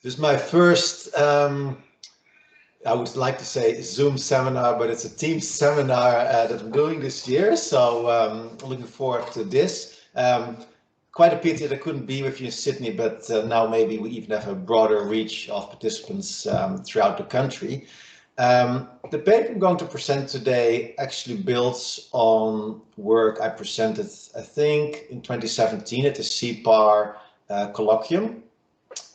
This is my first, I would like to say Zoom seminar, but it's a Teams seminar that I'm doing this year. So looking forward to this. Quite a pity that I couldn't be with you in Sydney, but now maybe we even have a broader reach of participants throughout the country. The paper I'm going to present today actually builds on work I presented, I think, in 2017 at the CPAR colloquium.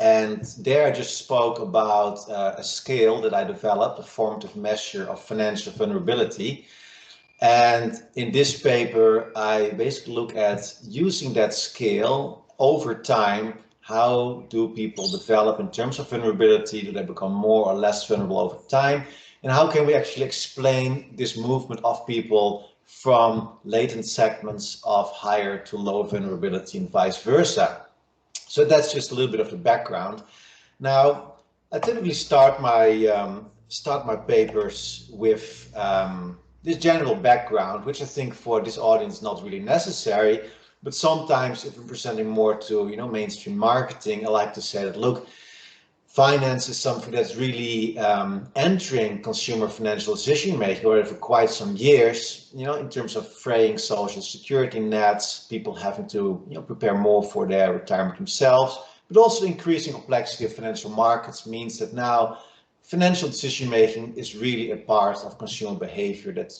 And there I just spoke about a scale that I developed, a formative measure of financial vulnerability. And in this paper, I basically look at using that scale over time. How do people develop in terms of vulnerability? Do they become more or less vulnerable over time? And how can we actually explain this movement of people from latent segments of higher to lower vulnerability and vice versa? So that's just a little bit of the background. Now, I typically start my papers with this general background, which I think for this audience is not really necessary. But sometimes, if I'm presenting more to mainstream marketing, I like to say that look, finance is something that's really entering consumer financial decision making already for quite some years. In terms of fraying social security nets, people having to prepare more for their retirement themselves, but also the increasing complexity of financial markets means that now financial decision making is really a part of consumer behavior that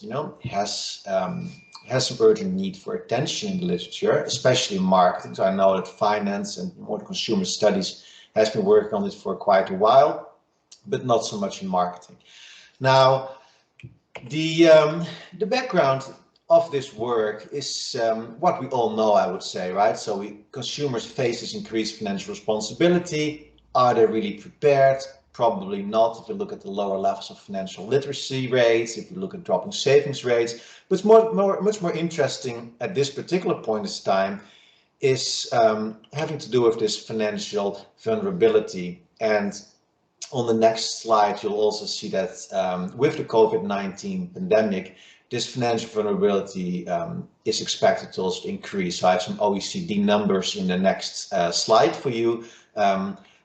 has some urgent need for attention in the literature, especially in marketing. So I know that finance and more consumer studies has been working on this for quite a while, but not so much in marketing. Now, the background of this work is what we all know, I would say, right? So consumers face this increased financial responsibility. Are they really prepared? Probably not if you look at the lower levels of financial literacy rates, if you look at dropping savings rates. But much more interesting at this particular point in time is having to do with this financial vulnerability. And on the next slide, you'll also see that with the COVID-19 pandemic, this financial vulnerability is expected to also increase. So I have some OECD numbers in the next slide for you.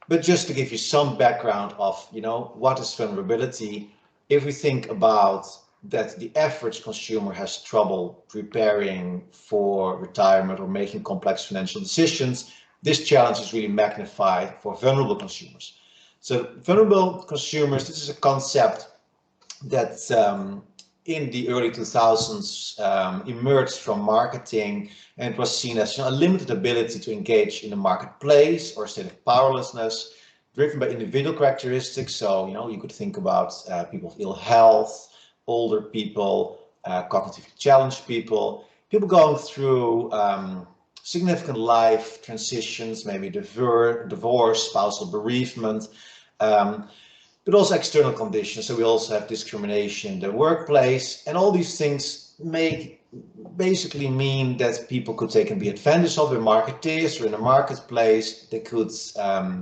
But just to give you some background of, what is vulnerability, if we think about that the average consumer has trouble preparing for retirement or making complex financial decisions, this challenge is really magnified for vulnerable consumers. So vulnerable consumers, this is a concept that in the early 2000s emerged from marketing, and it was seen as a limited ability to engage in the marketplace or a state of powerlessness driven by individual characteristics. So you could think about people with ill health, older people, cognitively challenged people going through significant life transitions, maybe divorce, spousal bereavement, but also external conditions. So we also have discrimination in the workplace, and all these things basically mean that people could take and be advantage of in marketeers or in the marketplace. They could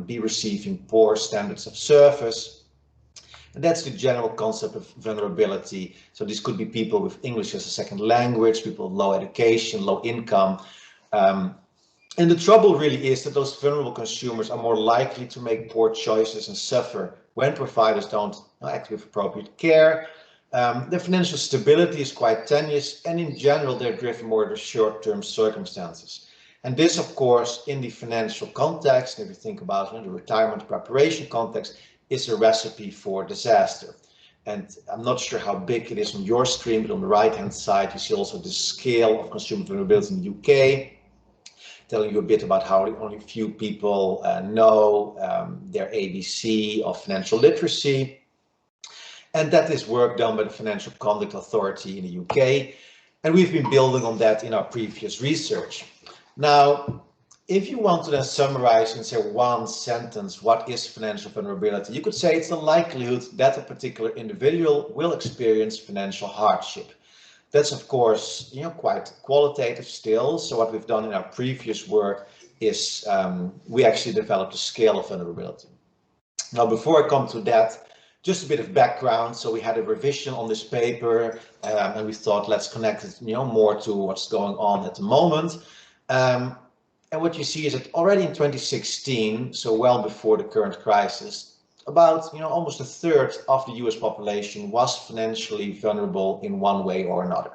be receiving poor standards of service. And that's the general concept of vulnerability. So this could be people with English as a second language, people with low education, low income. And the trouble really is that those vulnerable consumers are more likely to make poor choices and suffer when providers don't act with appropriate care. Their financial stability is quite tenuous, and in general, they're driven more to short-term circumstances. And this, of course, in the financial context, if you think about the retirement preparation context, is a recipe for disaster. And I'm not sure how big it is on your screen, but on the right-hand side, you see also the scale of consumer vulnerability in the UK, telling you a bit about how only few people know their ABC of financial literacy. And that is work done by the Financial Conduct Authority in the UK. And we've been building on that in our previous research. Now, if you want to then summarize in say one sentence, what is financial vulnerability? You could say it's the likelihood that a particular individual will experience financial hardship. That's of course, quite qualitative still. So what we've done in our previous work is we actually developed a scale of vulnerability. Now, before I come to that, just a bit of background. So we had a revision on this paper, and we thought let's connect it, more to what's going on at the moment. And what you see is that already in 2016, so well before the current crisis, about almost a third of the US population was financially vulnerable in one way or another.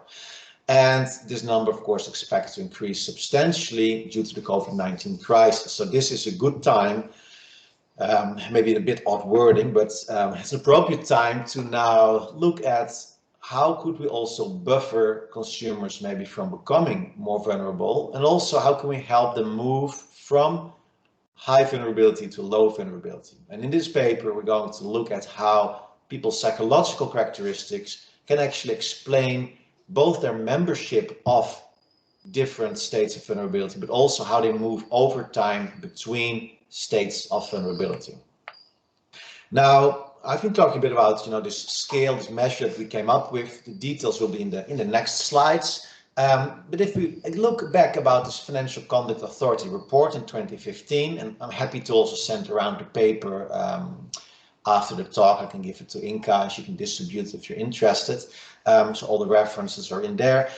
And this number, of course, expected to increase substantially due to the COVID-19 crisis. So this is a good time, maybe a bit odd wording, but it's an appropriate time to now look at how could we also buffer consumers maybe from becoming more vulnerable, and also how can we help them move from high vulnerability to low vulnerability. And in this paper, we're going to look at how people's psychological characteristics can actually explain both their membership of different states of vulnerability, but also how they move over time between states of vulnerability. Now, I've been talking a bit about this scale, this measure that we came up with. The details will be in the next slides. But if we look back about this Financial Conduct Authority report in 2015, and I'm happy to also send around the paper after the talk. I can give it to Inka and she can distribute if you're interested. So all the references are in there.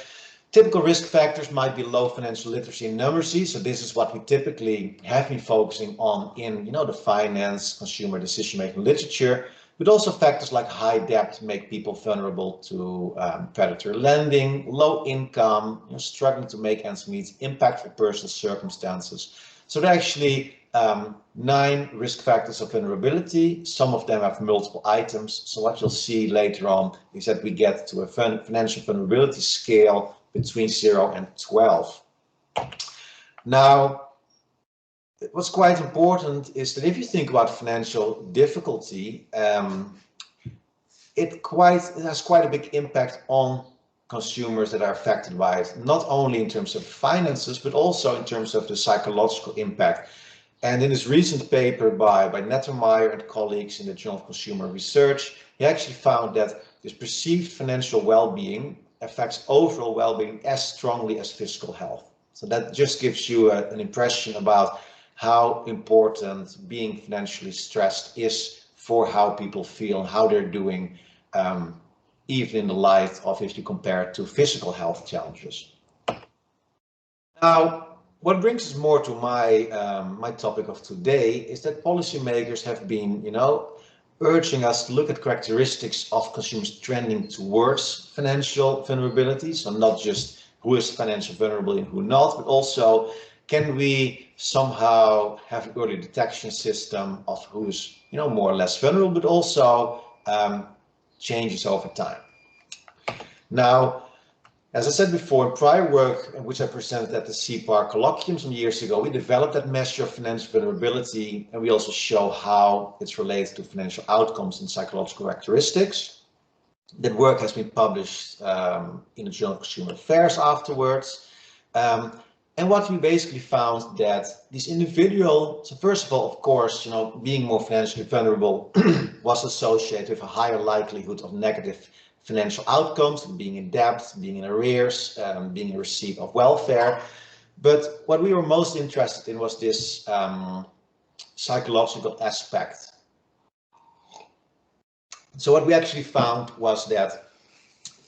Typical risk factors might be low financial literacy and numeracy. So this is what we typically have been focusing on in the finance, consumer decision-making literature. But also factors like high debt make people vulnerable to predatory lending, low income, struggling to make ends meet, impactful personal circumstances. So there are actually 9 risk factors of vulnerability. Some of them have multiple items. So what you'll see later on is that we get to a financial vulnerability scale between 0 and 12. Now, what's quite important is that if you think about financial difficulty, it has quite a big impact on consumers that are affected by it, not only in terms of finances, but also in terms of the psychological impact. And in this recent paper by Nettermeyer and colleagues in the Journal of Consumer Research, he actually found that this perceived financial well-being affects overall well-being as strongly as physical health. So that just gives you an impression about how important being financially stressed is for how people feel and how they're doing, even in the light of if you compare it to physical health challenges. Now, what brings us more to my topic of today is that policymakers have been, urging us to look at characteristics of consumers trending towards financial vulnerability. So not just who is financially vulnerable and who not, but also can we somehow have an early detection system of who's more or less vulnerable, but also changes over time. Now, as I said before, in prior work, which I presented at the CPAR colloquium some years ago, we developed that measure of financial vulnerability, and we also show how it's related to financial outcomes and psychological characteristics. That work has been published in the Journal of Consumer Affairs afterwards. And what we basically found that these individuals, so first of all, of course, being more financially vulnerable was associated with a higher likelihood of negative financial outcomes, being in debt, being in arrears, being in receipt of welfare. But what we were most interested in was this psychological aspect. So what we actually found was that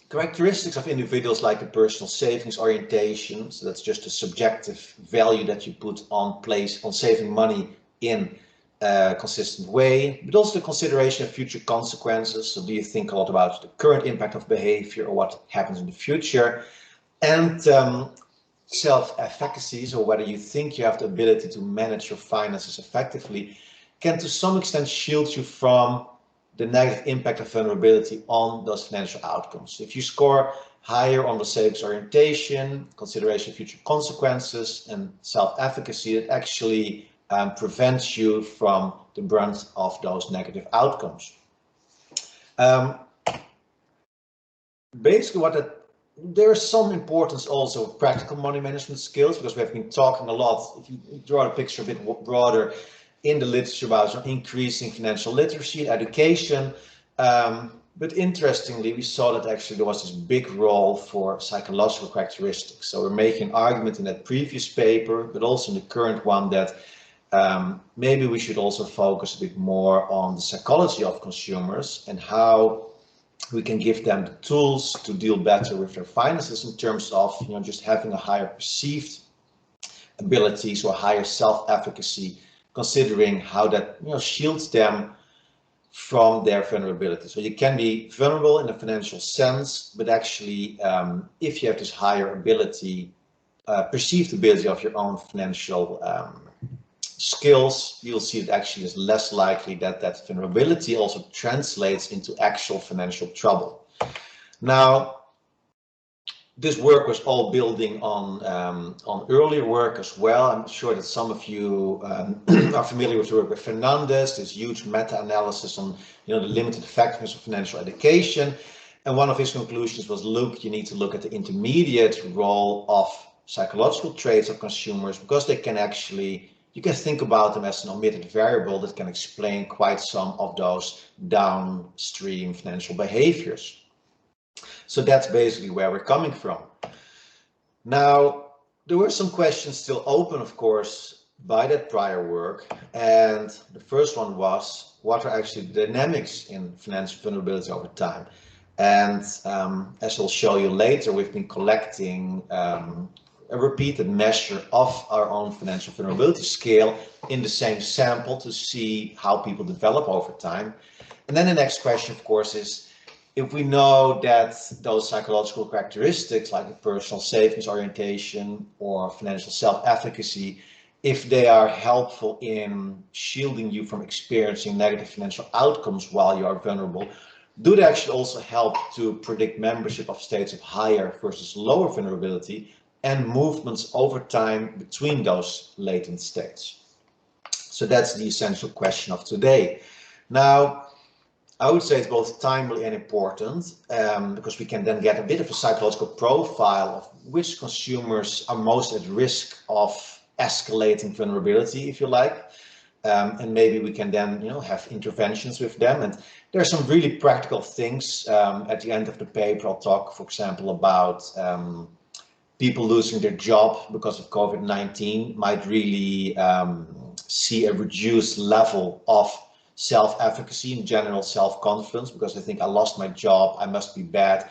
characteristics of individuals like a personal savings orientation, so that's just a subjective value that you put on saving money in a consistent way, but also the consideration of future consequences. So do you think a lot about the current impact of behavior or what happens in the future? And self-efficacy, so whether you think you have the ability to manage your finances effectively, can to some extent shield you from the negative impact of vulnerability on those financial outcomes. If you score higher on the savings orientation, consideration of future consequences, and self-efficacy, it actually prevents you from the brunt of those negative outcomes. Basically, there's some importance also of practical money management skills, because we have been talking a lot, if you draw the picture a bit broader, in the literature about increasing financial literacy and education. But interestingly, we saw that actually there was this big role for psychological characteristics. So we're making an argument in that previous paper, but also in the current one, that maybe we should also focus a bit more on the psychology of consumers and how we can give them the tools to deal better with their finances in terms of just having a higher perceived abilities or higher self-efficacy, considering how that shields them from their vulnerability. So you can be vulnerable in a financial sense, but actually if you have this higher ability, perceived ability of your own financial skills, you'll see it actually is less likely that that vulnerability also translates into actual financial trouble. Now, this work was all building on earlier work as well. I'm sure that some of you are familiar with the work with Fernandez, this huge meta-analysis on the limited effectiveness of financial education. And one of his conclusions was, look, you need to look at the intermediate role of psychological traits of consumers, because they can actually, you can think about them as an omitted variable that can explain quite some of those downstream financial behaviors. So that's basically where we're coming from. Now, there were some questions still open, of course, by that prior work. And the first one was, what are actually the dynamics in financial vulnerability over time? And as I'll show you later, we've been collecting a repeated measure of our own financial vulnerability scale in the same sample to see how people develop over time. And then the next question, of course, is, if we know that those psychological characteristics like a personal savings orientation or financial self-efficacy, if they are helpful in shielding you from experiencing negative financial outcomes while you are vulnerable, do they actually also help to predict membership of states of higher versus lower vulnerability and movements over time between those latent states? So that's the essential question of today. Now, I would say it's both timely and important because we can then get a bit of a psychological profile of which consumers are most at risk of escalating vulnerability, if you like. And maybe we can then have interventions with them. And there are some really practical things. At the end of the paper, I'll talk, for example, about people losing their job because of COVID-19 might really see a reduced level of self-efficacy and general self-confidence, because I think I lost my job, I must be bad.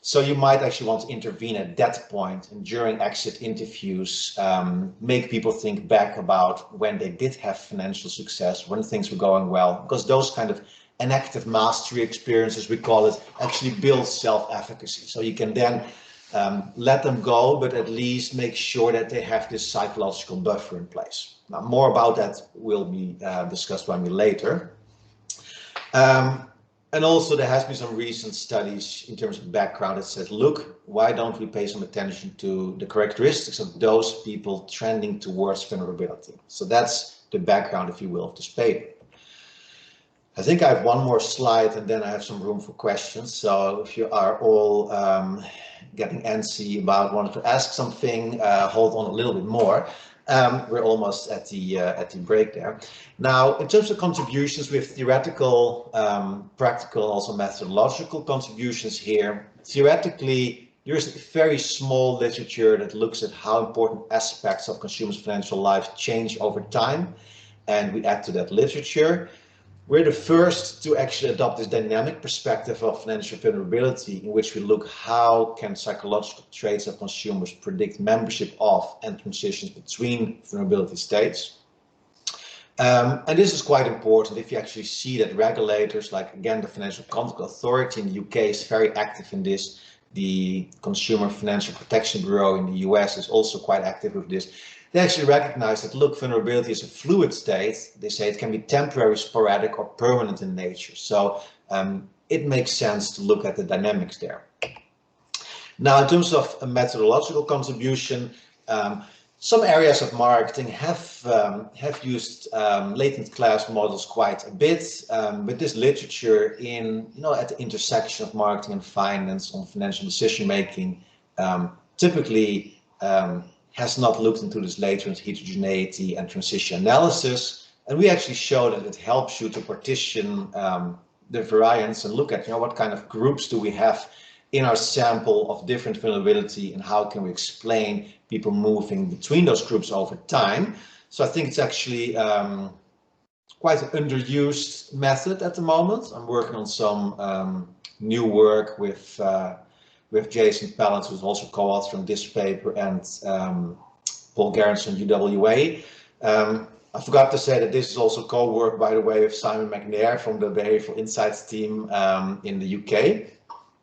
So you might actually want to intervene at that point, and during exit interviews, make people think back about when they did have financial success, when things were going well, because those kind of enactive mastery experiences, we call it, actually build self-efficacy. So you can then let them go, but at least make sure that they have this psychological buffer in place. Now, more about that will be discussed by me later. And also there has been some recent studies in terms of background that says, look, why don't we pay some attention to the characteristics of those people trending towards vulnerability? So that's the background, if you will, of this paper. I think I have one more slide and then I have some room for questions. So if you are all getting antsy about wanting to ask something, hold on a little bit more. We're almost at the break there. Now, in terms of contributions, we have theoretical, practical, also methodological contributions here. Theoretically, there's a very small literature that looks at how important aspects of consumers' financial lives change over time, and we add to that literature. We're the first to actually adopt this dynamic perspective of financial vulnerability, in which we look how can psychological traits of consumers predict membership of and transitions between vulnerability states. And this is quite important if you actually see that regulators, like again the Financial Conduct Authority in the UK is very active in this. The Consumer Financial Protection Bureau in the US is also quite active with this. They actually recognize that, look, vulnerability is a fluid state. They say it can be temporary, sporadic, or permanent in nature. So it makes sense to look at the dynamics there. Now, in terms of a methodological contribution, some areas of marketing have used latent class models quite a bit, but this literature in at the intersection of marketing and finance on financial decision making typically has not looked into this latent heterogeneity and transition analysis, and we actually show that it helps you to partition the variance and look at what kind of groups do we have in our sample of different vulnerability and how can we explain people moving between those groups over time. So I think it's actually quite an underused method at the moment. I'm working on some new work with Jason Pallant, who's also co-author on this paper, and Paul Gerritsen, UWA. I forgot to say that this is also co-work, by the way, with Simon McNair from the Behavioral Insights team in the UK.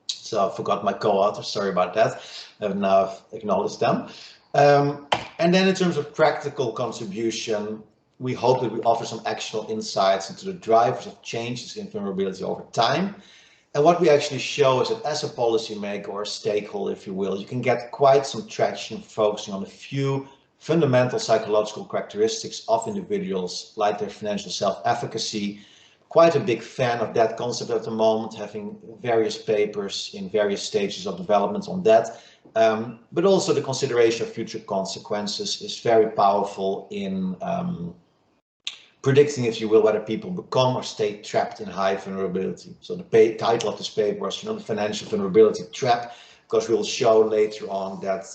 So I forgot my co-author, sorry about that. Now I've acknowledged them. And then in terms of practical contribution, we hope that we offer some actionable insights into the drivers of changes in vulnerability over time. And what we actually show is that as a policymaker or a stakeholder, if you will, you can get quite some traction focusing on a few fundamental psychological characteristics of individuals, like their financial self-efficacy. Quite a big fan of that concept at the moment, having various papers in various stages of development on that. But also the consideration of future consequences is very powerful in predicting, if you will, whether people become or stay trapped in high vulnerability. So the title of this paper was, the financial vulnerability trap, because we'll show later on that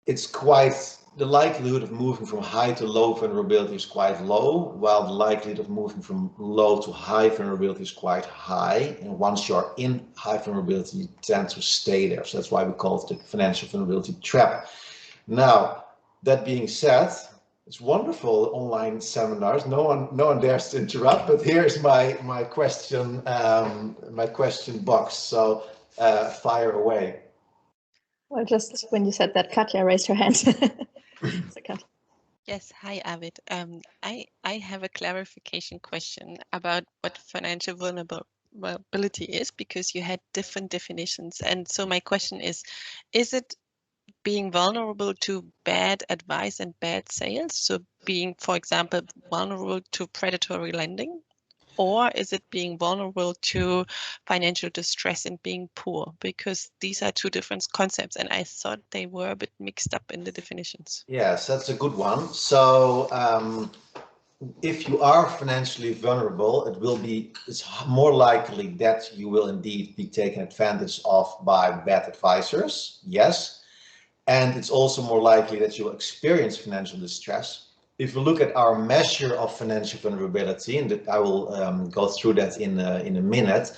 it's quite, the likelihood of moving from high to low vulnerability is quite low, while the likelihood of moving from low to high vulnerability is quite high. And once you're in high vulnerability, you tend to stay there. So that's why we call it the financial vulnerability trap. Now, that being said, it's wonderful online seminars. No one dares to interrupt. But here's my question box. So fire away. Well, just when you said that, Katja raised her hand. So, Katja. Yes, hi, Arvid. I have a clarification question about what financial vulnerability is, because you had different definitions. And so my question is it being vulnerable to bad advice and bad sales? So being, for example, vulnerable to predatory lending? Or is it being vulnerable to financial distress and being poor? Because these are two different concepts, and I thought they were a bit mixed up in the definitions. Yes, that's a good one. So if you are financially vulnerable, it's more likely that you will indeed be taken advantage of by bad advisors. Yes. And it's also more likely that you'll experience financial distress. If you look at our measure of financial vulnerability, and I will go through that in a minute,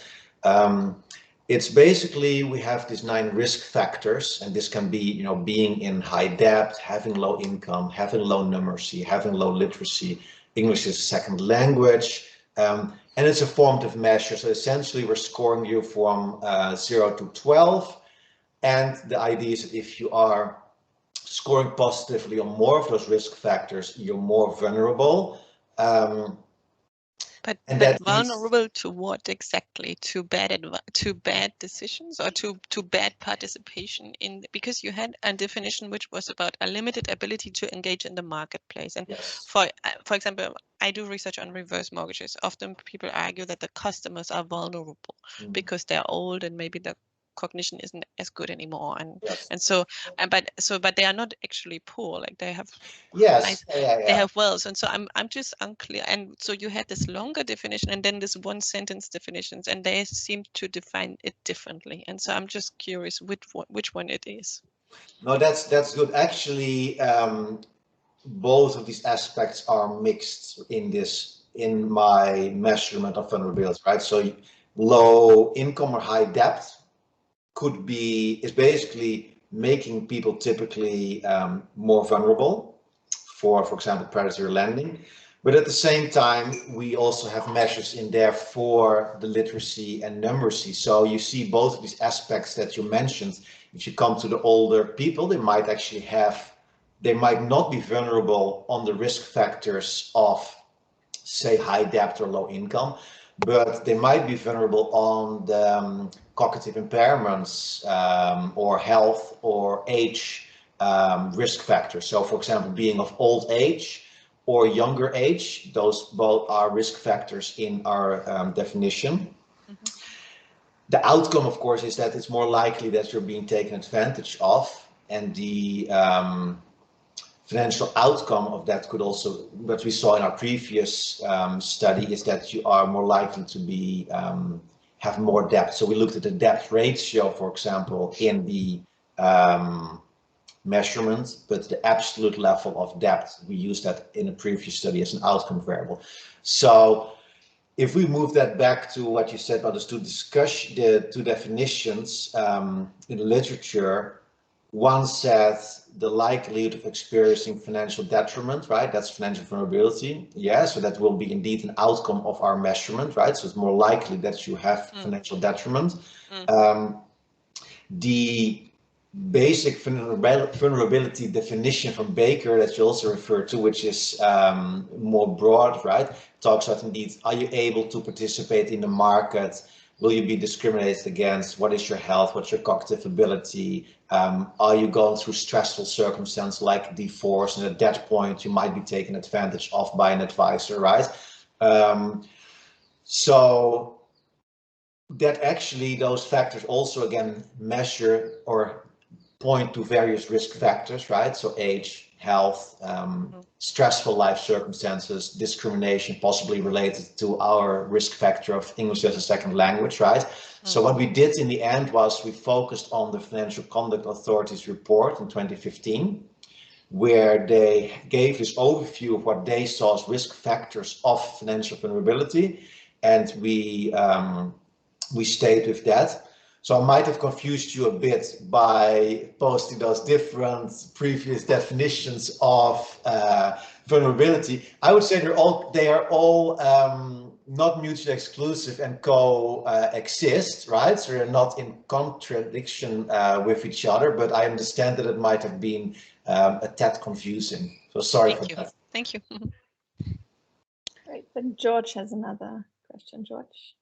it's basically, we have these 9 risk factors, and this can be, being in high debt, having low income, having low numeracy, having low literacy, English as a second language, and it's a formative measure. So essentially, we're scoring you from 0 to 12. And the idea is that if you are scoring positively on more of those risk factors, you're more vulnerable. But vulnerable to what exactly? To bad decisions, or to bad participation in? Because you had a definition which was about a limited ability to engage in the marketplace. And yes. for example, I do research on reverse mortgages. Often people argue that the customers are vulnerable because they're old and maybe the cognition isn't as good anymore, and yes. and so but they are not actually poor, like they have they have wealth. And so I'm just unclear. And so you had this longer definition and then this one sentence definitions, and they seem to define it differently. And so I'm just curious which one it is. No, that's good. Actually, both of these aspects are mixed in my measurement of vulnerability, right? So low income or high debt is basically making people typically more vulnerable for example, predatory lending. But at the same time, we also have measures in there for the literacy and numeracy. So you see both of these aspects that you mentioned. If you come to the older people, they might not be vulnerable on the risk factors of, say, high debt or low income, but they might be vulnerable on the cognitive impairments or health or age risk factors. So, for example, being of old age or younger age, those both are risk factors in our definition. The outcome, of course, is that it's more likely that you're being taken advantage of, and the financial outcome of that could also, what we saw in our previous study, is that you are more likely to be have more debt. So we looked at the debt ratio, for example, in the measurement, but the absolute level of debt, we used that in a previous study as an outcome variable. So if we move that back to what you said about the two definitions in the literature, one said the likelihood of experiencing financial detriment, right? That's financial vulnerability. Yeah, so that will be indeed an outcome of our measurement, right? So it's more likely that you have financial detriment. The basic vulnerability definition from Baker that you also refer to, which is more broad, right? Talks about indeed, are you able to participate in the market? Will you be discriminated against? What is your health? What's your cognitive ability? Are you going through stressful circumstances like divorce? And at that point, you might be taken advantage of by an advisor, right? So that actually those factors also again measure or point to various risk factors, right? So age, health, stressful life circumstances, discrimination, possibly related to our risk factor of English as a second language, right? So what we did in the end was we focused on the Financial Conduct Authority's report in 2015, where they gave this overview of what they saw as risk factors of financial vulnerability, and we stayed with that. So I might have confused you a bit by posting those different previous definitions of vulnerability. I would say they are all not mutually exclusive and coexist, right? So they're not in contradiction with each other, but I understand that it might have been a tad confusing. So sorry for that. Thank you. Great. Then George has another question. George.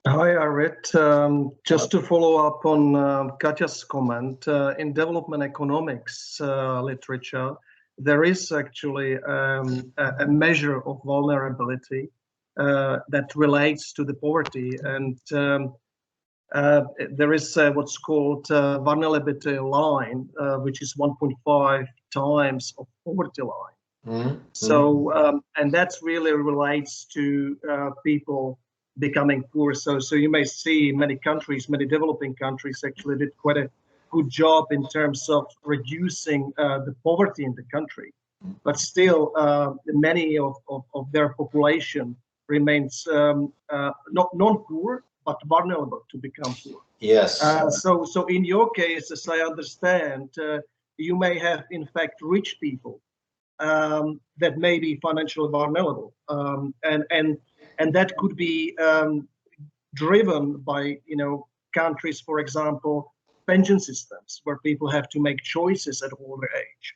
Hi, Arvid. Just to follow up on Katja's comment, in development economics literature, there is actually a measure of vulnerability that relates to the poverty, and there is what's called vulnerability line, which is 1.5 times of poverty line. So, and that really relates to people becoming poor. So you may see many countries, many developing countries actually did quite a good job in terms of reducing the poverty in the country, but still many of their population remains not non-poor, but vulnerable to become poor. Yes. So in your case, as I understand, you may have in fact rich people that may be financially vulnerable, and that could be driven by countries, for example, pension systems where people have to make choices at older age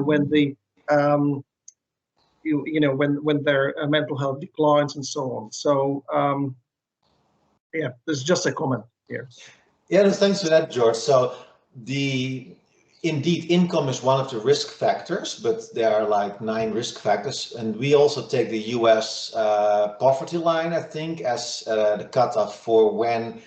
when the when their mental health declines and so on. So yeah, there's just a comment here. Yeah, thanks for that, George. So indeed, income is one of the risk factors, but there are like 9 risk factors. And we also take the US poverty line, I think, as the cutoff for when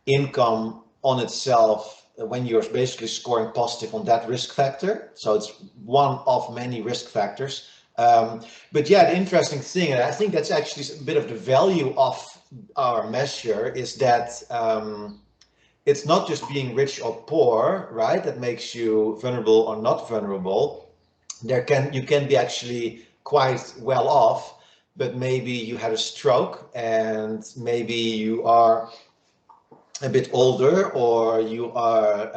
income on itself, when you're basically scoring positive on that risk factor. So it's one of many risk factors. But yeah, the interesting thing, and I think that's actually a bit of the value of our measure, is that it's not just being rich or poor, right, that makes you vulnerable or not vulnerable. You can be actually quite well off, but maybe you had a stroke and maybe you are a bit older, or you are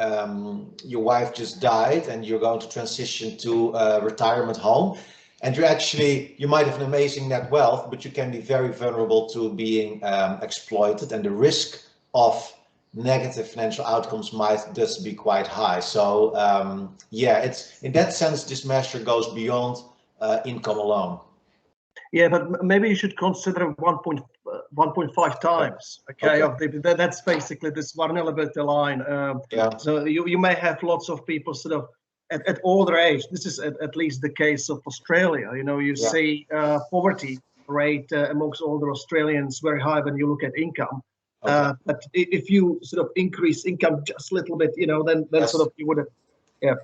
your wife just died and you're going to transition to a retirement home, and you might have an amazing net wealth, but you can be very vulnerable to being exploited, and the risk of negative financial outcomes might thus be quite high. So yeah, it's in that sense this measure goes beyond income alone. Yeah, but maybe you should consider 1.5 times. Okay. That's basically this vulnerability line. Yeah. So you may have lots of people sort of at older age. This is at least the case of Australia. You see poverty rate amongst older Australians very high when you look at income. Okay. But if you sort of increase income just a little bit, then yes, sort of you would have, yeah.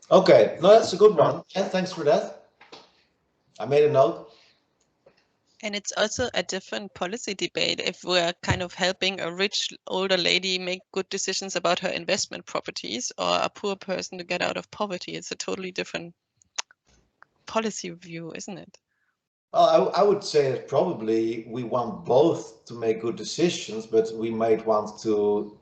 Okay, no, that's a good one. Yeah, thanks for that. I made a note. And it's also a different policy debate if we're kind of helping a rich older lady make good decisions about her investment properties, or a poor person to get out of poverty. It's a totally different policy view, isn't it? Well, I would say that probably we want both to make good decisions, but we might want to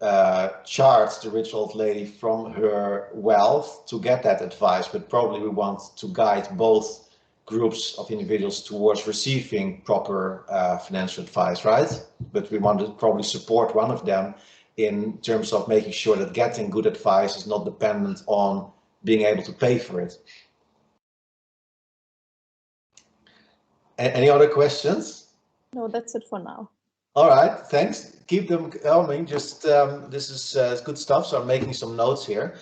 charge the rich old lady from her wealth to get that advice, but probably we want to guide both groups of individuals towards receiving proper financial advice, right? But we want to probably support one of them in terms of making sure that getting good advice is not dependent on being able to pay for it. Any other questions? No, that's it for now. All right, thanks. Keep them coming. Just this is good stuff. So I'm making some notes here.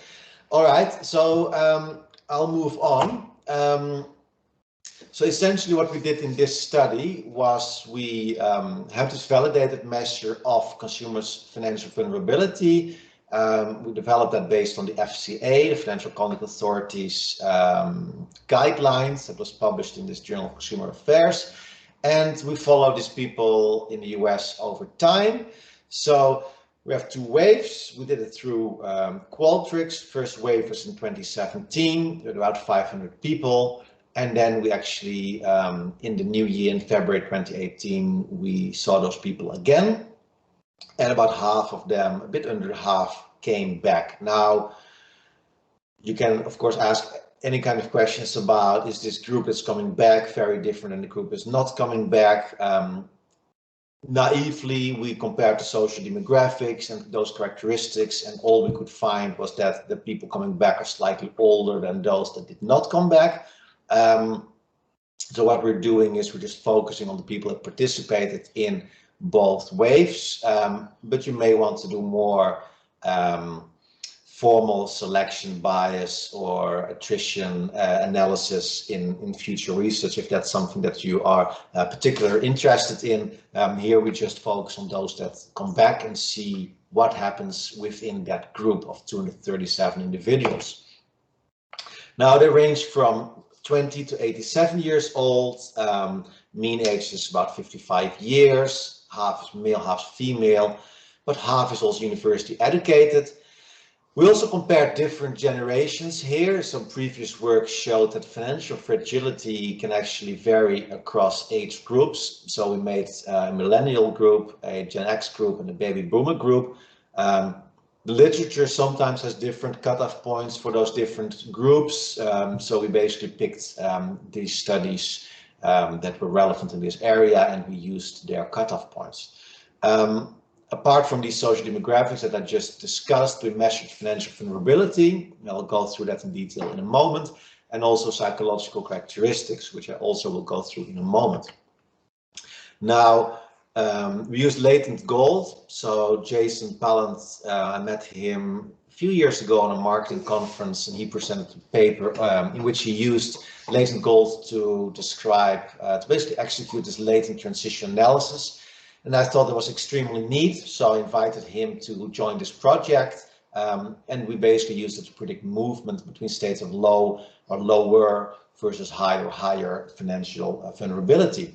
All right, so I'll move on. So essentially what we did in this study was we have this validated measure of consumers' financial vulnerability. We developed that based on the FCA, the Financial Conduct Authority's guidelines that was published in this Journal of Consumer Affairs. And we follow these people in the US over time. So we have two waves. We did it through Qualtrics. First wave was in 2017, with about 500 people. And then we actually, in the new year, in February 2018, we saw those people again. And about half of them, a bit under half, came back. Now, you can, of course, ask any kind of questions about, is this group that's coming back very different than the group that's not coming back? Naively, we compared the social demographics and those characteristics, and all we could find was that the people coming back are slightly older than those that did not come back. So what we're doing is we're just focusing on the people that participated in both waves, but you may want to do more formal selection bias or attrition analysis in future research, if that's something that you are particularly interested in. Here we just focus on those that come back and see what happens within that group of 237 individuals. Now they range from 20 to 87 years old, mean age is about 55 years, half is male, half is female, but half is also university educated. We also compared different generations here. Some previous work showed that financial fragility can actually vary across age groups. So we made a millennial group, a Gen X group, and a baby boomer group. The literature sometimes has different cutoff points for those different groups. So we basically picked these studies that were relevant in this area, and we used their cutoff points. Apart from these social demographics that I just discussed, we measured financial vulnerability. I'll go through that in detail in a moment, and also psychological characteristics, which I also will go through in a moment. Now, we use Latent Gold. So Jason Pallant, I met him a few years ago on a marketing conference, and he presented a paper in which he used Latent Gold to describe, to basically execute this latent transition analysis. And I thought it was extremely neat, so I invited him to join this project. And we basically used it to predict movement between states of low or lower versus high or higher financial vulnerability.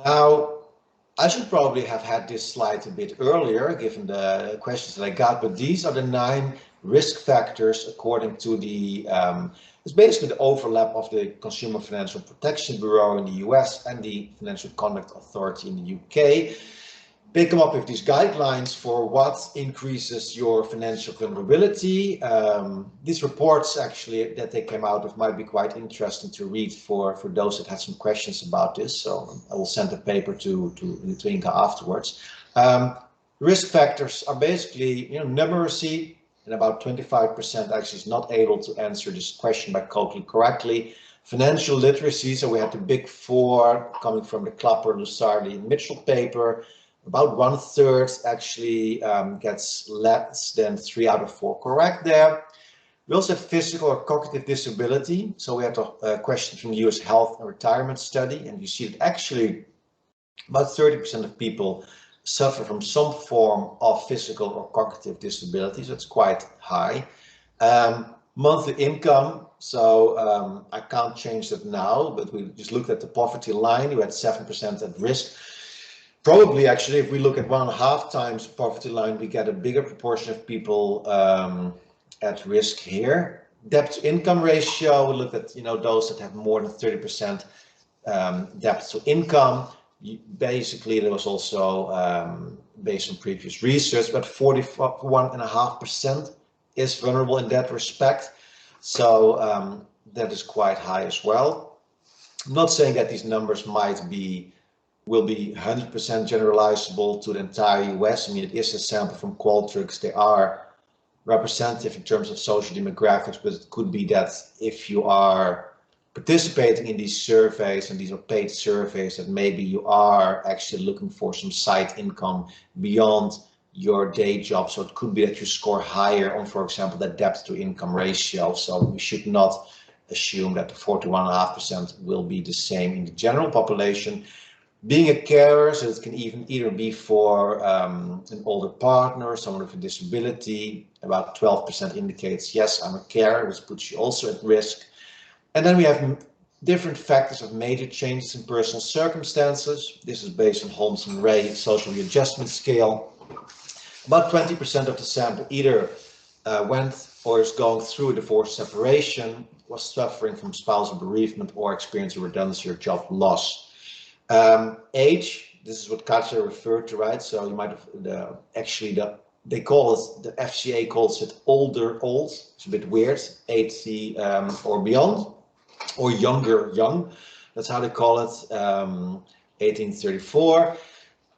Now, I should probably have had this slide a bit earlier, given the questions that I got, but these are the 9 risk factors according to the, it's basically the overlap of the Consumer Financial Protection Bureau in the US and the Financial Conduct Authority in the UK. They come up with these guidelines for what increases your financial vulnerability. These reports actually that they came out with might be quite interesting to read for those that had some questions about this. So I will send the paper to Inka afterwards. Risk factors are basically, numeracy, and about 25% actually is not able to answer this question by coding correctly. Financial literacy, so we had the big 4 coming from the Clapper, Lusardi, and Mitchell paper. About 1/3 actually gets less than 3 out of 4 correct there. We also have physical or cognitive disability. So we have a question from the US Health and Retirement Study, and you see that actually about 30% of people suffer from some form of physical or cognitive disability, so it's quite high. Monthly income, so I can't change that now, but we just looked at the poverty line. You had 7% at risk. Probably, actually, if we look at 1.5 times poverty line, we get a bigger proportion of people at risk here. Debt to income ratio, we looked at those that have more than 30%. debt to income. Basically, there was also, based on previous research, about 41.5% is vulnerable in that respect. So that is quite high as well. I'm not saying that these numbers will be 100% generalizable to the entire US. I mean, it is a sample from Qualtrics. They are representative in terms of social demographics, but it could be that if you are participating in these surveys, and these are paid surveys, that maybe you are actually looking for some side income beyond your day job. So it could be that you score higher on, for example, that debt to income ratio. So we should not assume that the 41.5% will be the same in the general population. Being a carer, so it can either be for an older partner, someone with a disability. About 12% indicates, yes, I'm a carer, which puts you also at risk. And then we have different factors of major changes in personal circumstances. This is based on Holmes and Ray social readjustment scale. About 20% of the sample either went or is going through a divorce separation, was suffering from spousal bereavement, or experienced a redundancy or job loss. Age, this is what Katja referred to, right? So you might have they call it, the FCA calls it older old. It's a bit weird, 80 or beyond, or younger young. That's how they call it, 1834.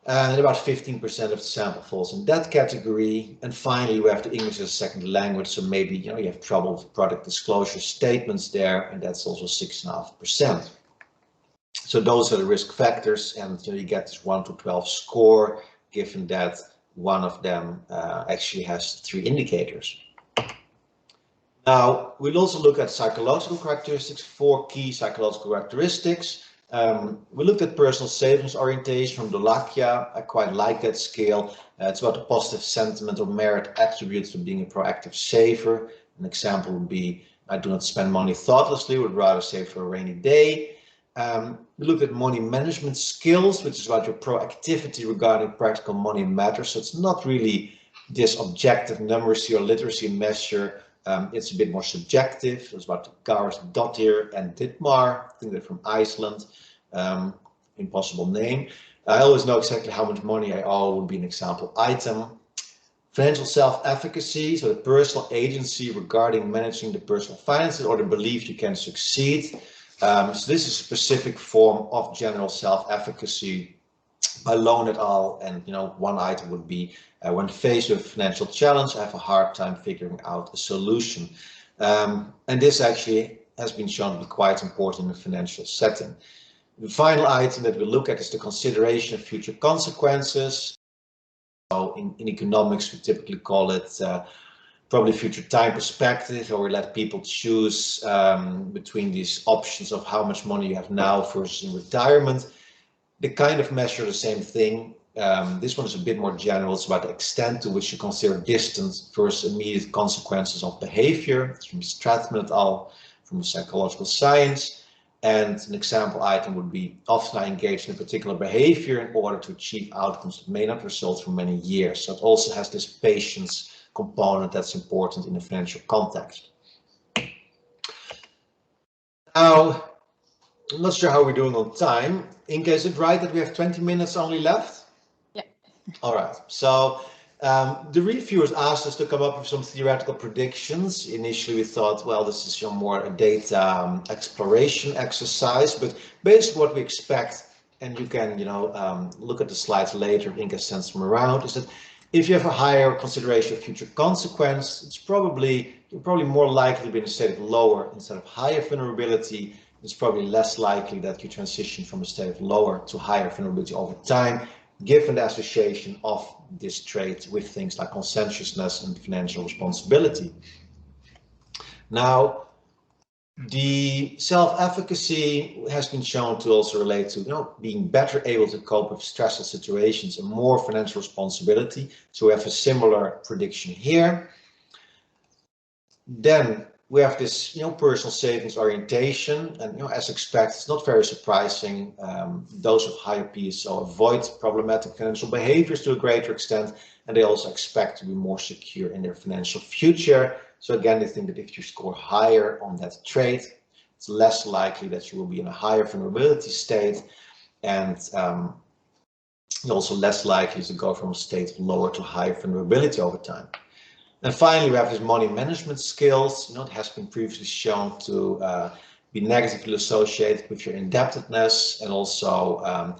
And about 15% of the sample falls in that category. And finally, we have the English as a second language. So maybe you have trouble with product disclosure statements there, and that's also 6.5%. So those are the risk factors, and you get this 1 to 12 score, given that one of them actually has 3 indicators. Now, we'll also look at psychological characteristics, 4 key psychological characteristics. We looked at personal savings orientation from Dolakia. I quite like that scale. It's about the positive sentiment or merit attributes of being a proactive saver. An example would be, I do not spend money thoughtlessly, would rather save for a rainy day. We looked at money management skills, which is about your proactivity regarding practical money matters. So it's not really this objective numeracy or literacy measure. It's a bit more subjective. It's about Gareth Dottir and Dittmar. I think they're from Iceland. Impossible name. I always know exactly how much money I owe would be an example item. Financial self-efficacy, so the personal agency regarding managing the personal finances or the belief you can succeed. So this is a specific form of general self-efficacy by Lone et al. And one item would be when faced with a financial challenge, I have a hard time figuring out a solution. And this actually has been shown to be quite important in a financial setting. The final item that we look at is the consideration of future consequences. So in economics, we typically call it probably future time perspective, or we let people choose between these options of how much money you have now versus in retirement. They kind of measure the same thing. This one is a bit more general. It's about the extent to which you consider distance versus immediate consequences of behavior. It's from Strathman et al. From psychological science. And an example item would be, often I engage in a particular behavior in order to achieve outcomes that may not result for many years. So it also has this patience component that's important in the financial context. Now, I'm not sure how we're doing on time. Inge, is it right that we have 20 minutes only left? Yeah. All right. So the reviewers asked us to come up with some theoretical predictions. Initially, we thought, well, this is more a data exploration exercise, but basically what we expect, and you can, look at the slides later, Inge sends them around, is that if you have a higher consideration of future consequence, you're probably more likely to be in a state of lower instead of higher vulnerability. It's probably less likely that you transition from a state of lower to higher vulnerability over time, given the association of this trait with things like conscientiousness and financial responsibility. Now, the self-efficacy has been shown to also relate to being better able to cope with stressful situations and more financial responsibility. So we have a similar prediction here. Then we have this personal savings orientation, and as expected, it's not very surprising. Those with higher PSO avoid problematic financial behaviors to a greater extent, and they also expect to be more secure in their financial future. So again, they think that if you score higher on that trait, it's less likely that you will be in a higher vulnerability state, and you're also less likely to go from a state of lower to higher vulnerability over time. And finally, we have these money management skills. It has been previously shown to be negatively associated with your indebtedness, and also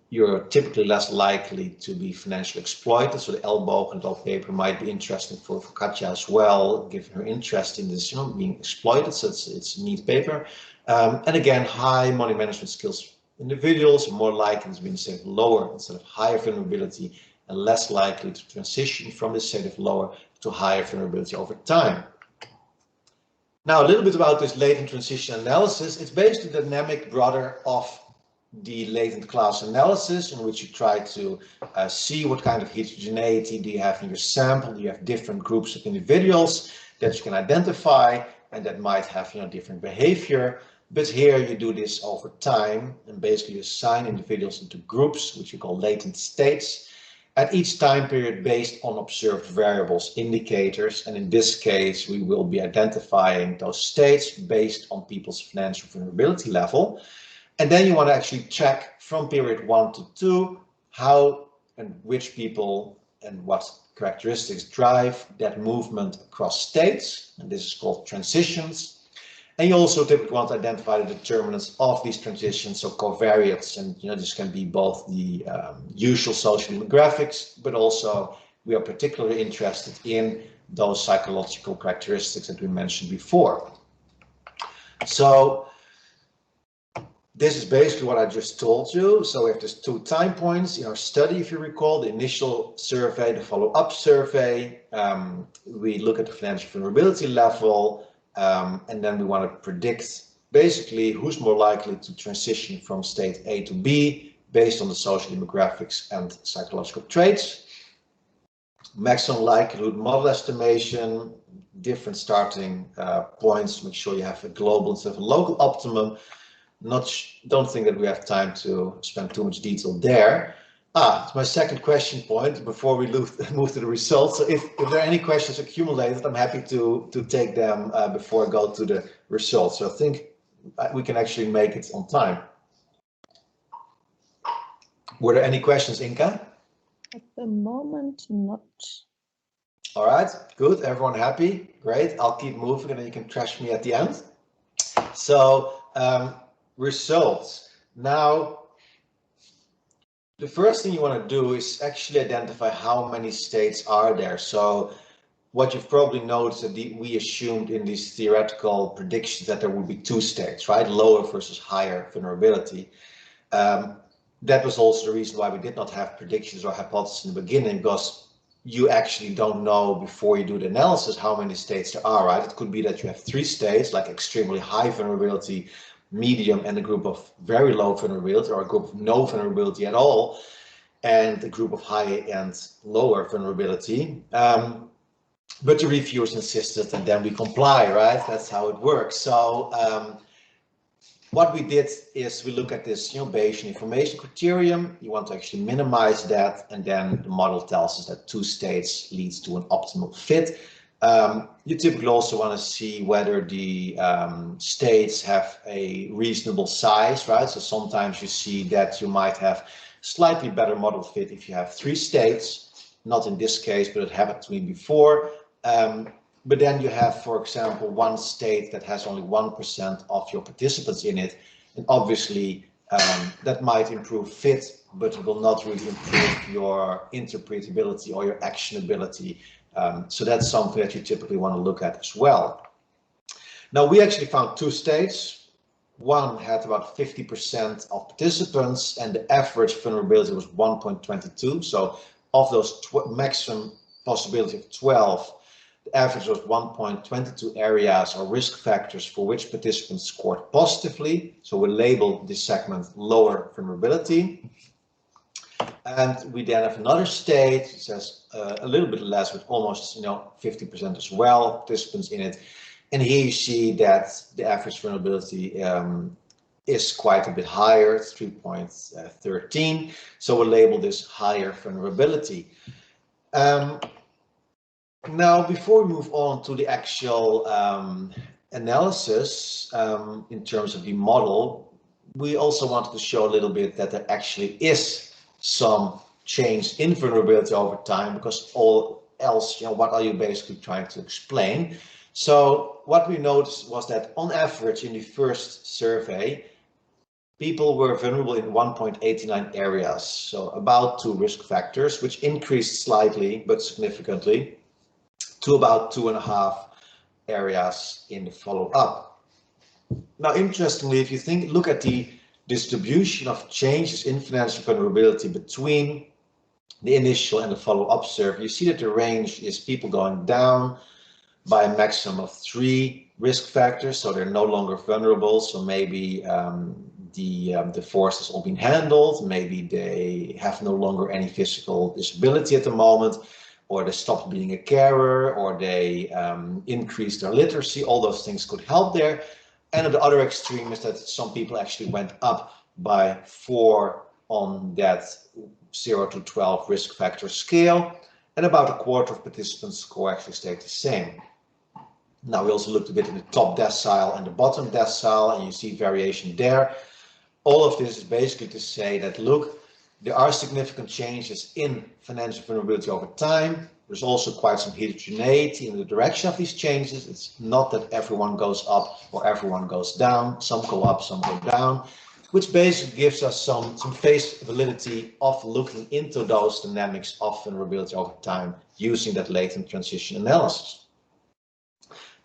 you're typically less likely to be financially exploited. So the Ellbogental paper might be interesting for Katja as well, given her interest in this, being exploited. So it's a neat paper. And again, high money management skills individuals are more likely to be in a state of lower instead of higher vulnerability, and less likely to transition from this state of lower to higher vulnerability over time. Now, a little bit about this latent transition analysis. It's basically the dynamic brother of the latent class analysis, in which you try to see what kind of heterogeneity do you have in your sample. Do you have different groups of individuals that you can identify and that might have different behavior. But here you do this over time, and basically you assign individuals into groups, which you call latent states, at each time period based on observed variables, indicators. And in this case, we will be identifying those states based on people's financial vulnerability level. And then you want to actually check from period 1 to 2 how and which people and what characteristics drive that movement across states. And this is called transitions. And you also typically want to identify the determinants of these transitions, so covariates. And this can be both the usual social demographics, but also we are particularly interested in those psychological characteristics that we mentioned before. So this is basically what I just told you. So we have these 2 time points in our study, if you recall, the initial survey, the follow-up survey. We look at the financial vulnerability level. And then we want to predict basically who's more likely to transition from state A to B based on the social demographics and psychological traits. Maximum likelihood model estimation, different starting points to make sure you have a global instead of a local optimum. Don't think that we have time to spend too much detail there. It's my second question point before we move to the results. So if there are any questions accumulated, I'm happy to take them before I go to the results. So I think we can actually make it on time. Were there any questions, Inka? At the moment, not. All right, good. Everyone happy? Great. I'll keep moving and then you can trash me at the end. So results. Now, the first thing you want to do is actually identify how many states are there. So what you've probably noticed that we assumed in these theoretical predictions that there would be 2 states, right? Lower versus higher vulnerability. That was also the reason why we did not have predictions or hypotheses in the beginning, because you actually don't know before you do the analysis how many states there are, right? It could be that you have 3 states, like extremely high vulnerability, medium, and a group of very low vulnerability, or a group of no vulnerability at all, and a group of high and lower vulnerability. But the reviewers insisted, and then we comply, right? That's how it works. So what we did is we look at this Bayesian information criterion. You want to actually minimize that, and then the model tells us that 2 states leads to an optimal fit. You typically also want to see whether the states have a reasonable size, right? So sometimes you see that you might have slightly better model fit if you have 3 states, not in this case, but it happened to me before. But then you have, for example, 1 state that has only 1% of your participants in it, and obviously that might improve fit, but it will not really improve your interpretability or your actionability. So that's something that you typically want to look at as well. Now, we actually found 2 states. One had about 50% of participants, and the average vulnerability was 1.22. So of those maximum possibility of 12, the average was 1.22 areas or risk factors for which participants scored positively. So we labeled this segment lower vulnerability. And we then have another state, it says a little bit less, but almost 50% as well, participants in it. And here you see that the average vulnerability is quite a bit higher, it's 3.13. So we'll label this higher vulnerability. Now, before we move on to the actual analysis, in terms of the model, we also wanted to show a little bit that there actually is some change in vulnerability over time, because all else, what are you basically trying to explain? So what we noticed was that on average in the first survey, people were vulnerable in 1.89 areas, so about 2 risk factors, which increased slightly but significantly to about 2.5 areas in the follow-up. Now, interestingly, if you look at the distribution of changes in financial vulnerability between the initial and the follow-up survey, you see that the range is people going down by a maximum of 3 risk factors, so they're no longer vulnerable. So maybe the divorce has all been handled, maybe they have no longer any physical disability at the moment, or they stopped being a carer, or they increased their literacy. All those things could help there. And at the other extreme is that some people actually went up by 4 on that 0 to 12 risk factor scale, and about a quarter of participants' score actually stayed the same. Now, we also looked a bit in the top decile and the bottom decile, and you see variation there. All of this is basically to say that, look, there are significant changes in financial vulnerability over time. There's also quite some heterogeneity in the direction of these changes. It's not that everyone goes up or everyone goes down. Some go up, some go down, which basically gives us some face validity of looking into those dynamics of vulnerability over time using that latent transition analysis.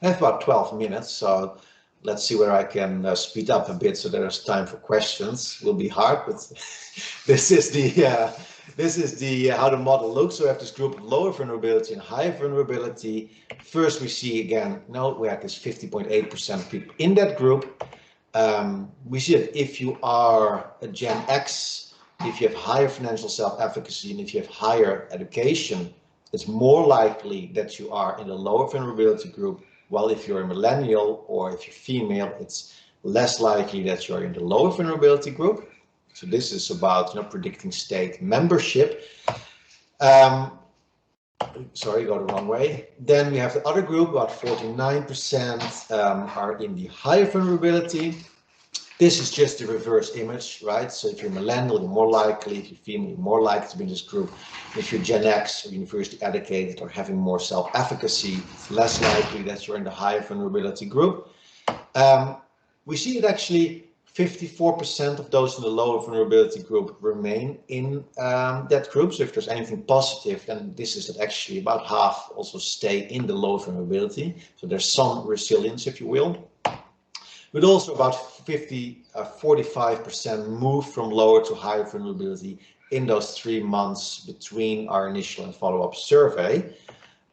I have about 12 minutes, so let's see whether I can speed up a bit so there's time for questions. It will be hard, but this is the how the model looks. So we have this group of lower vulnerability and higher vulnerability. First, we see again, we have this 50.8% of people in that group. We see that if you are a Gen X, if you have higher financial self-efficacy, and if you have higher education, it's more likely that you are in the lower vulnerability group. While if you're a millennial or if you're female, it's less likely that you're in the lower vulnerability group. So this is about predicting state membership. Sorry, go the wrong way. Then we have the other group, about 49% are in the higher vulnerability. This is just the reverse image, right? So if you're millennial, you're more likely. If you're female, you're more likely to be in this group. If you're Gen X or university educated or having more self-efficacy, it's less likely that you're in the higher vulnerability group. We see that actually 54% of those in the lower vulnerability group remain in that group. So if there's anything positive, then this is that actually about half also stay in the low vulnerability. So there's some resilience, if you will. But also about 45% move from lower to higher vulnerability in those 3 months between our initial and follow-up survey.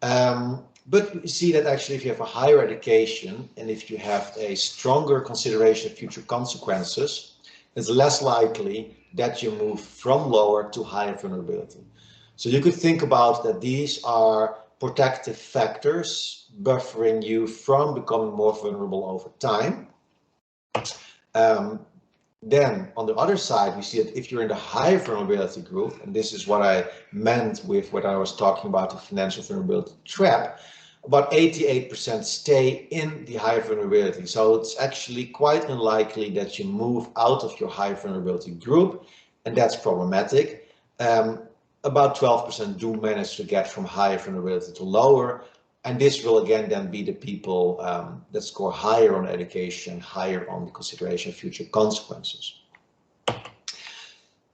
But we see that actually if you have a higher education and if you have a stronger consideration of future consequences, it's less likely that you move from lower to higher vulnerability. So you could think about that these are protective factors buffering you from becoming more vulnerable over time. Then on the other side, we see that if you're in the high vulnerability group, and this is what I meant with what I was talking about, the financial vulnerability trap, about 88% stay in the high vulnerability. So it's actually quite unlikely that you move out of your high vulnerability group, and that's problematic. About 12% do manage to get from higher vulnerability to lower. And this will again then be the people that score higher on education, higher on the consideration of future consequences.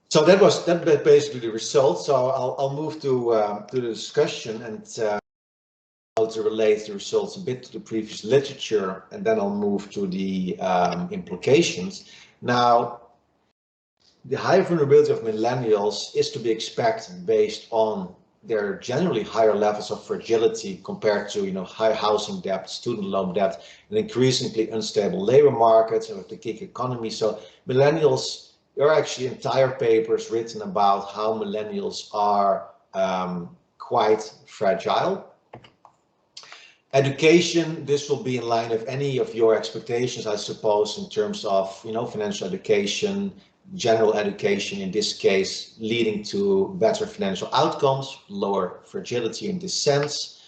So that's basically the results. So I'll move to the discussion and how to relate the results a bit to the previous literature, and then I'll move to the implications. Now, the high vulnerability of millennials is to be expected based on their generally higher levels of fragility compared to high housing debt, student loan debt, and increasingly unstable labor markets and with the gig economy. So millennials, there are actually entire papers written about how millennials are quite fragile. Education, this will be in line with any of your expectations, I suppose, in terms of financial education, general education in this case, leading to better financial outcomes, lower fragility in this sense.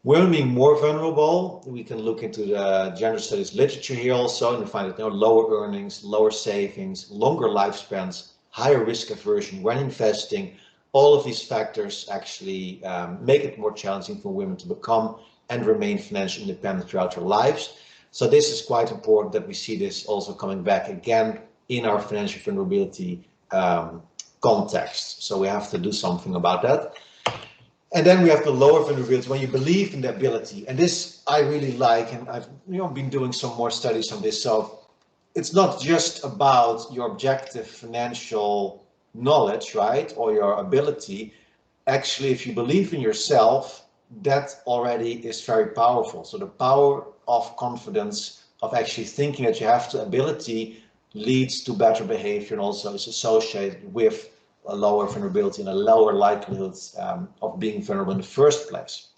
Women being more vulnerable, we can look into the gender studies literature here also, and we find that lower earnings, lower savings, longer lifespans, higher risk aversion when investing. All of these factors actually make it more challenging for women to become and remain financially independent throughout their lives. So this is quite important that we see this also coming back again in our financial vulnerability context. So we have to do something about that. And then we have the lower vulnerability, when you believe in the ability. And this I really like, and I've been doing some more studies on this. So it's not just about your objective financial knowledge, right, or your ability. Actually, if you believe in yourself, that already is very powerful. So the power of confidence, of actually thinking that you have the ability, leads to better behavior, and also is associated with a lower vulnerability and a lower likelihood of being vulnerable in the first place.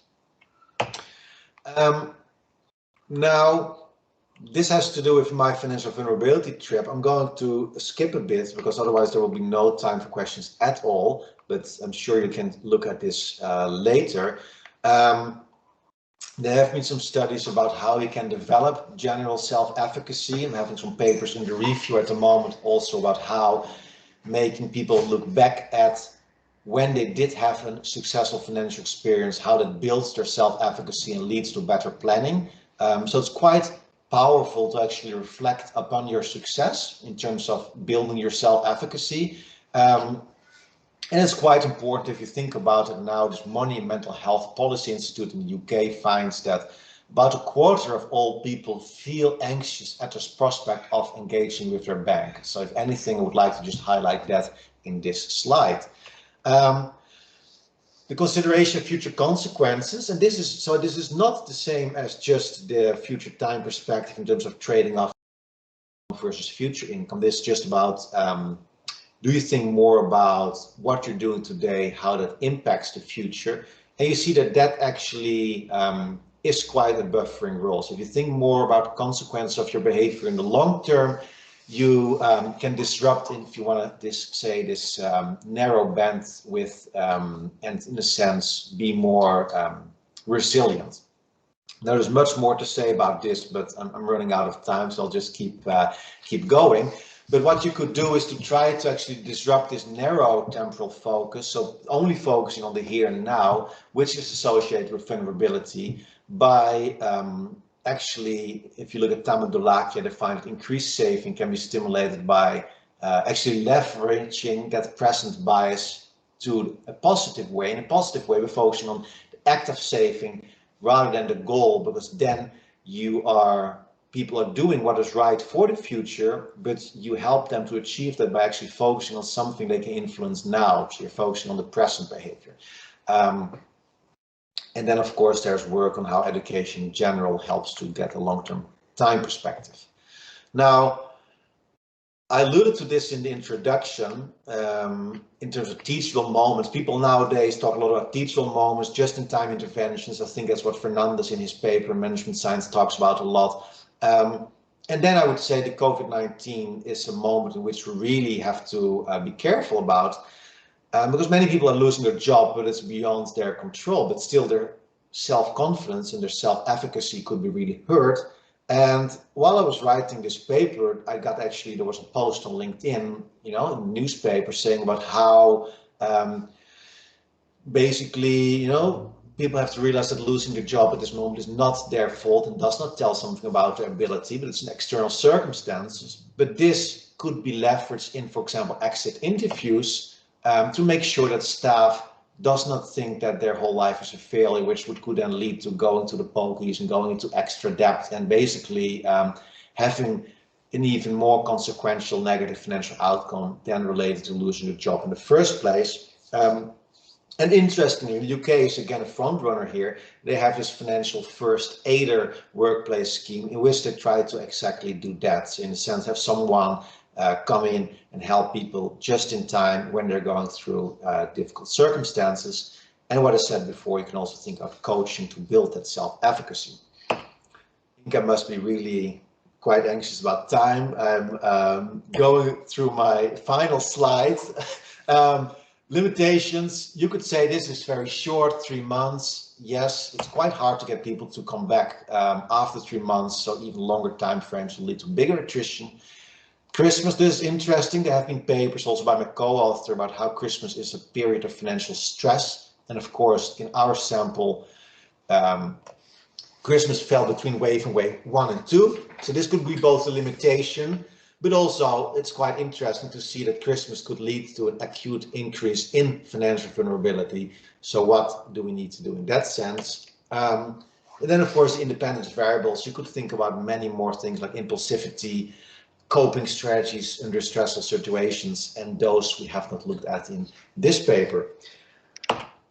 Now, this has to do with my financial vulnerability trip. I'm going to skip a bit because otherwise there will be no time for questions at all, but I'm sure you can look at this later. There have been some studies about how you can develop general self-efficacy. I'm having some papers in the review at the moment also about how making people look back at when they did have a successful financial experience, how that builds their self-efficacy and leads to better planning. So it's quite powerful to actually reflect upon your success in terms of building your self-efficacy. And it's quite important if you think about it now. This Money and Mental Health Policy Institute in the UK finds that about a quarter of all people feel anxious at the prospect of engaging with their bank. So if anything, I would like to just highlight that in this slide. The consideration of future consequences, and this is not the same as just the future time perspective in terms of trading off versus future income. This is just about do you think more about what you're doing today, how that impacts the future? And you see that that actually is quite a buffering role. So if you think more about consequences of your behavior in the long term, you can disrupt, if you want to say this narrow band with, and in a sense, be more resilient. Now, there's much more to say about this, but I'm running out of time, so I'll just keep going. But what you could do is to try to actually disrupt this narrow temporal focus, so only focusing on the here and now, which is associated with vulnerability, by actually, if you look at Tamandulakia, they find that increased saving can be stimulated by actually leveraging that present bias to a positive way. In a positive way, we're focusing on the act of saving rather than the goal, because then people are doing what is right for the future, but you help them to achieve that by actually focusing on something they can influence now. So you're focusing on the present behavior. And then, of course, there's work on how education in general helps to get a long-term time perspective. Now, I alluded to this in the introduction in terms of teachable moments. People nowadays talk a lot about teachable moments, just-in-time interventions. I think that's what Fernandez in his paper, Management Science, talks about a lot. And then I would say the COVID-19 is a moment in which we really have to be careful about, because many people are losing their job, but it's beyond their control. But still, their self-confidence and their self-efficacy could be really hurt. And while I was writing this paper, there was a post on LinkedIn, in the newspaper, saying about how basically, people have to realize that losing their job at this moment is not their fault and does not tell something about their ability, but it's an external circumstances. But this could be leveraged in, for example, exit interviews to make sure that staff does not think that their whole life is a failure, which could then lead to going to the pokies and going into extra debt and basically having an even more consequential negative financial outcome than related to losing a job in the first place. And interestingly, the UK is again a front runner here. They have this financial first aider workplace scheme in which they try to exactly do that. So in a sense, have someone come in and help people just in time when they're going through difficult circumstances. And what I said before, you can also think of coaching to build that self-efficacy. I think I must be really quite anxious about time. I'm going through my final slides. Limitations, you could say this is very short, 3 months. Yes, it's quite hard to get people to come back after 3 months, so even longer time frames will lead to bigger attrition. Christmas, this is interesting. There have been papers also by my co-author about how Christmas is a period of financial stress. And of course, in our sample, Christmas fell between wave and wave 1 and 2. So this could be both a limitation, but also it's quite interesting to see that Christmas could lead to an acute increase in financial vulnerability. So what do we need to do in that sense? And then of course, independence variables. You could think about many more things like impulsivity, coping strategies under stressful situations, and those we have not looked at in this paper.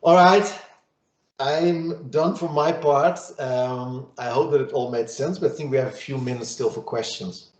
All right. I'm done for my part. I hope that it all made sense, but I think we have a few minutes still for questions.